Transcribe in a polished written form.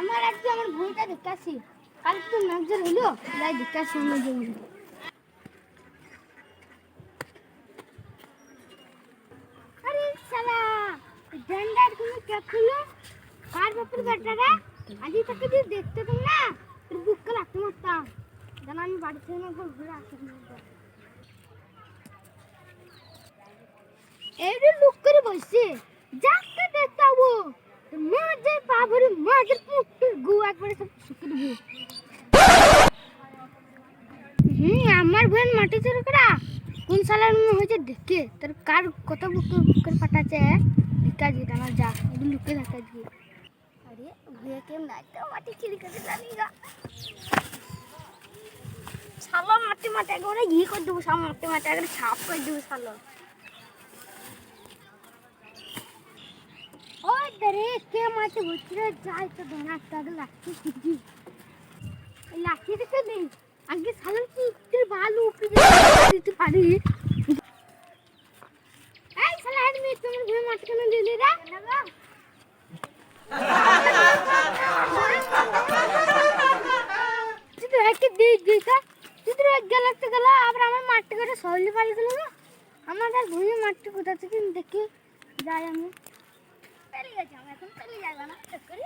আমার আজকে আমার ভুঁইটা দেখাচ্ছি কাল তো নজর হলো যাই দেখাচ্ছি আমার জমি আরে শালা ডন্ডার তুমি কে খুলো কার বাপের বেটারা আজ তাকে যদি দেখতে তুমি না তোর বুককে লাগতে মারতাম জানা আমি বাড়ি থেকে একবার ঘুরে আসি এই যে লুক করে বসছে যাকে দেখতে হবো মাঝে পাভরে মাঝে গু একবারে সব শুকে দেবো আমার বোন মাটি চুরি করা কোন সালের মনে হয়েছে দেখে তোর কার কত বুকের ফাটাচ্ছে দেখা যেটা আমার যা এগুলো লুকে দেখা গিয়ে আরে ভুয়ে কেম নাই তো মাটি চুরি করে জানি গা সালো মাটি মাটি একবারে ঘি করে দেবো সব মাটি মাটি একবারে ছাপ করে দেবো সালো ওই দরে কে মাটি ভুতরে যাই তো ধনা কাগল লাগছে কি লাঠি দেখে নেই আগে সালাম কি তোর ভালো উপরে দিতে পারি এই শালা আদমি তোমার ঘরে মাটি কেন দিলি রে তুই তো একে দিই কা তুই তো এক গেলাতে গেল আবার আমার মাটি করে সহলি পালি দিল না আমার আর ঘরে মাটি কোথা থেকে দেখি যাই আমি পেরিয়ে গেছি আমি এখন পেরিয়ে যাবো না ঠিক করে